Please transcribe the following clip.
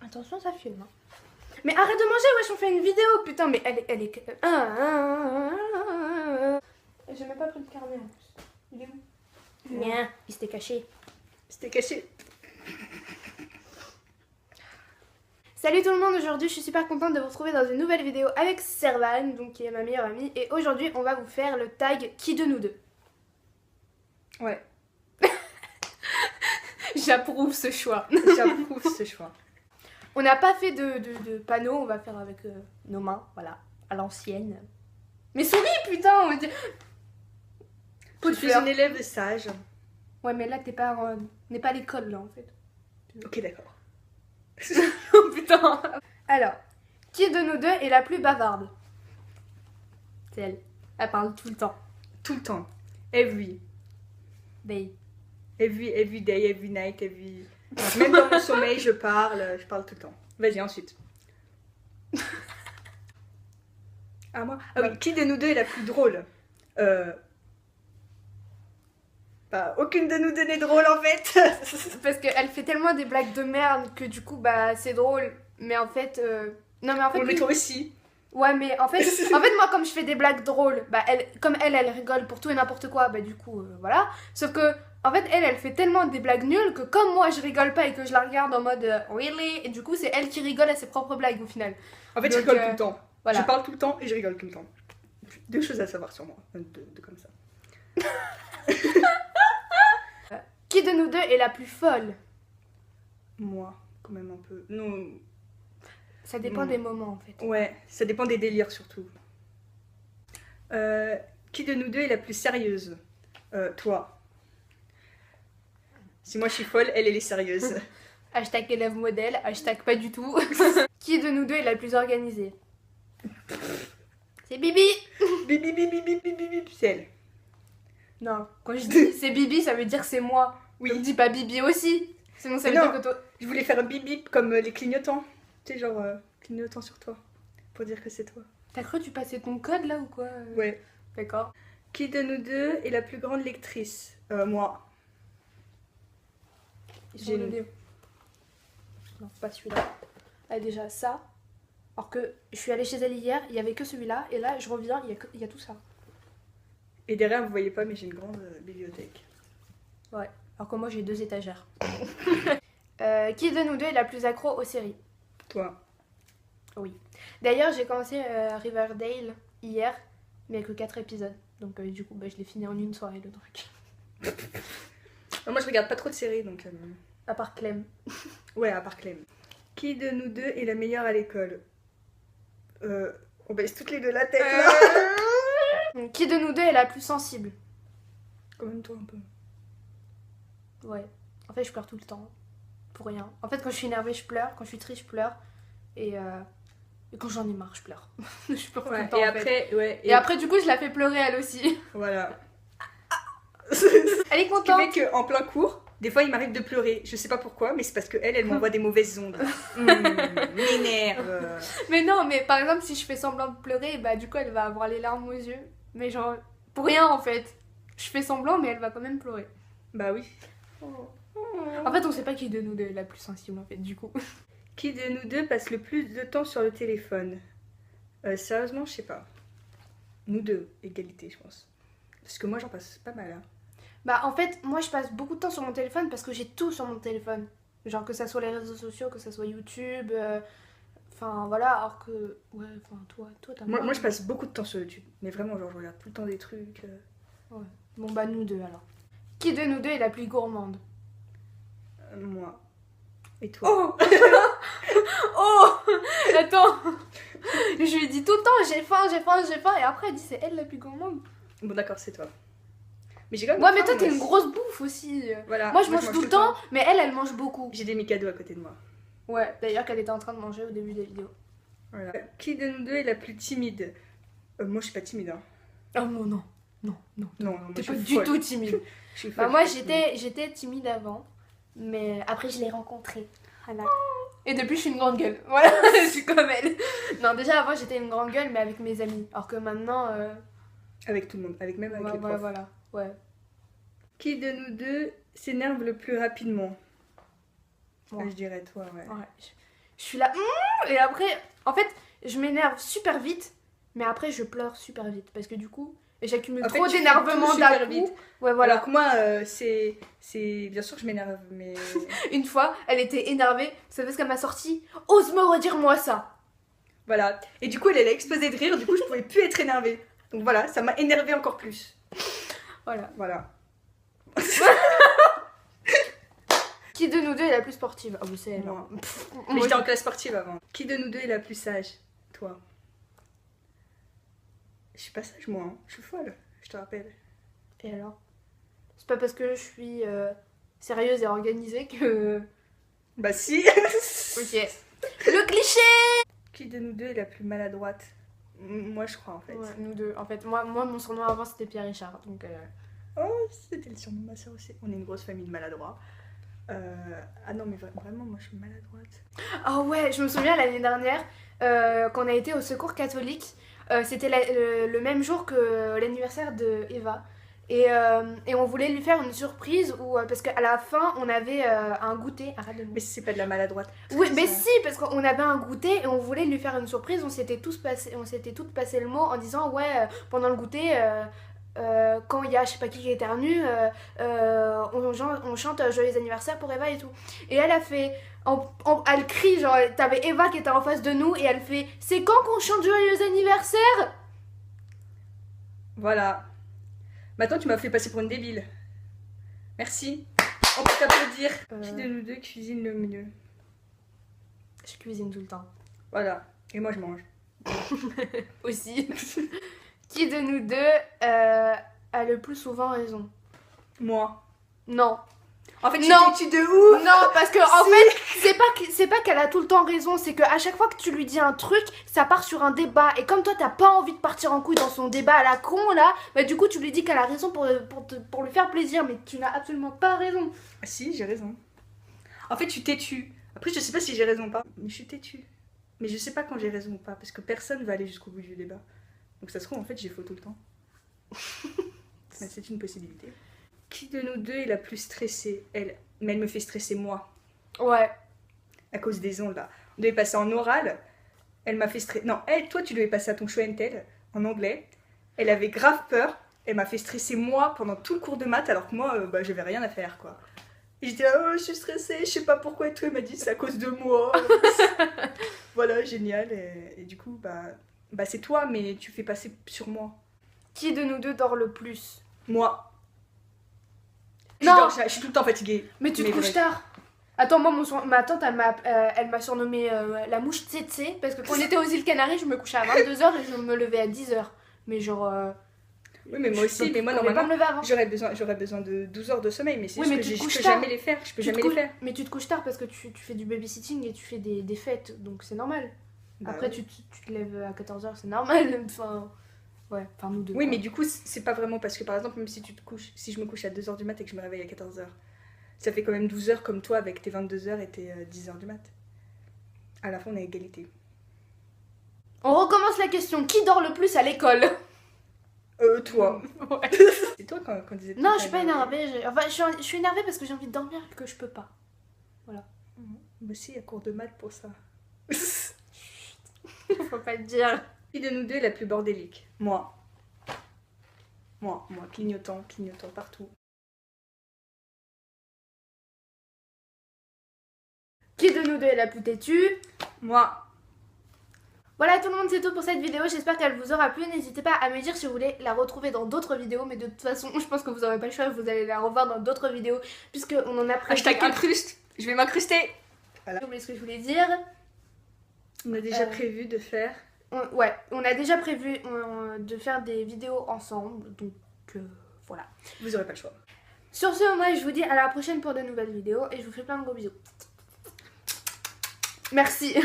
Attention, ça filme. Hein. Mais arrête de manger, wesh, on fait une vidéo, putain, mais elle est... J'ai même pas pris le carnet en plus. Il est où? Rien, il s'était caché. C'était caché. Salut tout le monde, aujourd'hui je suis super contente de vous retrouver dans une nouvelle vidéo avec Servan, donc qui est ma meilleure amie. Et aujourd'hui on va vous faire le tag qui de nous deux. Ouais. J'approuve ce choix. J'approuve ce choix. On n'a pas fait de panneau, on va faire avec nos mains, voilà, à l'ancienne. Mais souris putain, on dit... Je suis une élève sage. Ouais mais là t'es pas, on n'est pas à l'école là en fait. Ok d'accord. Oh putain. Alors, qui de nous deux est la plus bavarde? C'est elle. Elle parle tout le temps. Tout le temps. Every day, every night, every... Même dans mon sommeil, je parle tout le temps. Vas-y, ensuite. Ah, moi? Ah oui, qui de nous deux est la plus drôle? Bah, aucune de nous deux n'est drôle en fait. Parce qu'elle fait tellement des blagues de merde que du coup, bah, c'est drôle. Mais en fait... Non mais en fait... On le oui. toi aussi. Ouais mais en fait moi comme je fais des blagues drôles, bah comme elle rigole pour tout et n'importe quoi, bah du coup voilà. Sauf que en fait elle fait tellement des blagues nulles que comme moi je rigole pas et que je la regarde en mode really, et du coup c'est elle qui rigole à ses propres blagues au final. En fait, Donc, je rigole tout le temps. voilà. Je parle tout le temps et je rigole tout le temps. Deux choses à savoir sur moi. De comme ça. Qui de nous deux est la plus folle? Moi, quand même un peu. Non. Ça dépend des moments en fait. Ouais, ça dépend des délires surtout. Qui de nous deux est la plus sérieuse? Toi. Si moi je suis folle, elle est sérieuse. Hashtag élève modèle, hashtag pas du tout. Qui de nous deux est la plus organisée? C'est Bibi. Bibi, bibi, bibi, bibi, bibi, c'est elle. Non, quand je dis c'est Bibi, ça veut dire c'est moi. Oui. Ne dis pas Bibi aussi. Sinon ça veut Non. dire que toi... Je voulais faire un bip bip comme les clignotants. Tu sais, genre clignotant sur toi. Pour dire que c'est toi. T'as cru que tu passais ton code là ou quoi? Ouais. D'accord. Qui de nous deux est la plus grande lectrice? Moi. Ils sont J'ai le une- deux. Non, pas celui-là. Ah, déjà ça. Alors que je suis allée chez elle hier, il y avait que celui-là. Et là, je reviens, il y a tout ça. Et derrière, vous voyez pas, mais j'ai une grande bibliothèque. Ouais. Alors que moi, j'ai 2 étagères. Qui de nous deux est la plus accro aux séries? Toi. Oui. D'ailleurs, j'ai commencé Riverdale hier, mais que 4 épisodes. Donc du coup, bah, je l'ai fini en une soirée le truc. Moi, je regarde pas trop de séries, donc... À part Clem. Ouais, à part Clem. Qui de nous deux est la meilleure à l'école? On baisse toutes les deux la tête, là. Qui de nous deux est la plus sensible? Quand même toi, un peu. Ouais. En fait, je pleure tout le temps. Pour rien. En fait, quand je suis énervée, je pleure. Quand je suis triste, je pleure. Et quand j'en ai marre, je pleure. Je pleure tout le temps, et en après, fait. ouais. Et après, du coup, je la fais pleurer elle aussi. Voilà. Elle est Ce qui contente. fait qu'en plein cours, des fois, il m'arrive de pleurer. Je sais pas pourquoi, mais c'est parce qu'elle m'envoie des mauvaises ondes. M'énerve. Mais non, mais par exemple, si je fais semblant de pleurer, bah du coup, elle va avoir les larmes aux yeux. Mais genre, pour rien en fait. Je fais semblant, mais elle va quand même pleurer. Bah oui. En fait, on sait pas qui de nous deux est la plus sensible en fait, du coup. Qui de nous deux passe le plus de temps sur le téléphone? Sérieusement, je sais pas. Nous deux, égalité, je pense. Parce que moi, j'en passe pas mal. Hein. Bah en fait, moi je passe beaucoup de temps sur mon téléphone parce que j'ai tout sur mon téléphone. Genre que ça soit les réseaux sociaux, que ça soit YouTube. Enfin voilà, alors que... Ouais, enfin toi t'as... Moi, je passe beaucoup de temps sur YouTube. Mais vraiment, genre, je regarde tout le temps des trucs. Ouais. Bon bah nous deux alors. Qui de nous deux est la plus gourmande? Moi. Et toi? Oh Oh Attends. Je lui dis tout le temps j'ai faim, j'ai faim, j'ai faim. Et après elle dit c'est elle la plus gourmande. Bon, d'accord, c'est toi. Mais j'ai quand même... Ouais mais faim, toi t'es moi. une grosse bouffe aussi. Voilà. Moi je mange tout le temps, mais elle mange beaucoup. J'ai des Mikado à côté de moi. Ouais, d'ailleurs qu'elle était en train de manger au début de la vidéo. Voilà. Qui de nous deux est la plus timide? Moi, je suis pas timide. Hein. Oh non. Non, moi, T'es je pas suis du folle. tout timide. Je suis Bah folle, moi je suis timide. j'étais timide avant, mais après je l'ai rencontrée. Voilà. Et depuis je suis une grande gueule. Voilà, je suis comme elle. Non déjà avant j'étais une grande gueule mais avec mes amis. Alors que maintenant... Avec tout le monde, même avec les profs. voilà. Ouais. Qui de nous deux s'énerve le plus rapidement? Moi. Je dirais toi, ouais. Ouais. Je suis là, et après, en fait, je m'énerve super vite, mais après, je pleure super vite. Parce que du coup, j'accumule En fait, trop tu fais d'énervement tout super d'un coup. vite. Ouais, voilà. Alors que moi, c'est. Bien sûr que je m'énerve, mais. Une fois, elle était énervée. Vous savez ce qu'elle m'a sorti? Ose me redire moi ça. Voilà. Et du coup, elle a explosé de rire, du coup, je pouvais plus être énervée. Donc voilà, ça m'a énervée encore plus. Voilà. Voilà. Qui de nous deux est la plus sportive? Ah, vous savez, Moi. alors. Mais j'étais en classe sportive avant. Qui de nous deux est la plus sage? Toi. Je suis pas sage, moi. Hein. Je suis folle, je te rappelle. Et alors? C'est pas parce que je suis sérieuse et organisée que. Bah si. Ok. Le cliché! Qui de nous deux est la plus maladroite? Moi, je crois, en fait. Ouais, nous deux. En fait, moi mon surnom avant c'était Pierre Richard. Donc. Oh, c'était le surnom de ma soeur aussi. On est une grosse famille de maladroits. Ah non, mais vraiment, moi, je suis maladroite. Ah ouais, je me souviens l'année dernière, quand on a été au secours catholique, c'était le même jour que l'anniversaire de Eva. Et on voulait lui faire une surprise parce qu'à la fin on avait un goûter. Arrête de me... Mais c'est pas de la maladroite. Oui, mais ça. si, parce qu'on avait un goûter et on voulait lui faire une surprise. On s'était toutes passé le mot en disant ouais, pendant le goûter, quand il y a je sais pas qui éternue, on chante joyeux anniversaire pour Eva et tout. Et elle a fait, elle crie, genre t'avais Eva qui était en face de nous et elle fait c'est quand qu'on chante joyeux anniversaire? Voilà. Maintenant, tu m'as fait passer pour une débile. Merci. On peut t'applaudir. Qui de nous deux cuisine le mieux? Je cuisine tout le temps. Voilà. Et moi, je mange. Aussi. Qui de nous deux a le plus souvent raison? Moi. Non. En fait, Non. tu de ouf. Non, parce que en fait, c'est pas qu'elle a tout le temps raison, c'est qu'à chaque fois que tu lui dis un truc, ça part sur un débat. Et comme toi, t'as pas envie de partir en couille dans son débat à la con là, bah du coup, tu lui dis qu'elle a raison pour lui faire plaisir, mais tu n'as absolument pas raison. Ah si, j'ai raison. En fait, je suis têtue. Après, je sais pas si j'ai raison ou pas, mais je suis têtue. Mais je sais pas quand j'ai raison ou pas, parce que personne va aller jusqu'au bout du débat. Donc ça se trouve, en fait, j'ai faux tout le temps. Mais c'est une possibilité. Qui de nous deux est la plus stressée? Elle. Mais elle me fait stresser moi. Ouais. À cause des ondes là. On devait passer en oral. Elle m'a fait stresser. Non, elle, toi, tu devais passer à ton show and tell en anglais. Elle avait grave peur. Elle m'a fait stresser moi pendant tout le cours de maths, alors que moi, bah, j'avais rien à faire quoi. Et j'étais là, oh, je suis stressée, je sais pas pourquoi. Et tout, elle m'a dit, c'est à cause de moi. Voilà, génial. Et du coup, bah c'est toi, mais tu fais passer sur moi. Qui de nous deux dort le plus? Moi. Non. Je suis tout le temps fatiguée. Mais tu te Mais couches bref. tard. Attends, moi, ma tante, elle m'a surnommée la mouche tsetse parce que quand on était aux îles Canaries, je me couchais à 22h et je me levais à 10h. Mais genre. Oui, mais moi aussi, mais moi je pouvais pas normalement, me lever avant. j'aurais besoin de 12 heures de sommeil, mais c'est Oui, juste mais que tu te je couches peux tard. jamais les faire. Je peux jamais les faire. Mais tu te couches tard parce que tu fais du babysitting et tu fais des fêtes, donc c'est normal. Bah Après, oui. tu te lèves à 14h, c'est normal. Enfin, ouais, enfin nous deux. Oui, quoi. mais du coup, c'est pas vraiment parce que par exemple, même si tu te couches, si je me couche à 2h du mat et que je me réveille à 14h, ça fait quand même 12 heures comme toi avec tes 22h et tes 10h du mat. À la fin, on est à égalité. On recommence la question. Qui dort le plus à l'école? Toi. Ouais. C'est toi quand disait. Non, je suis pas énervée. Enfin, je suis énervée parce que j'ai envie de dormir et que je peux pas. Moi aussi, il y a cours de maths pour ça. Faut pas le dire. Qui de nous deux est la plus bordélique? Moi. Moi, clignotant partout. Qui de nous deux est la plus têtue? Moi. Voilà tout le monde, c'est tout pour cette vidéo, j'espère qu'elle vous aura plu. N'hésitez pas à me dire si vous voulez la retrouver dans d'autres vidéos, mais de toute façon je pense que vous n'aurez pas le choix, vous allez la revoir dans d'autres vidéos puisqu'on en a prévu. Hashtag incruste. Je vais m'incruster. J'ai oublié ce que je voulais dire. On a déjà prévu de faire. On a déjà prévu de faire des vidéos ensemble, donc voilà. Vous aurez pas le choix. Sur ce, moi je vous dis à la prochaine pour de nouvelles vidéos et je vous fais plein de gros bisous. Merci.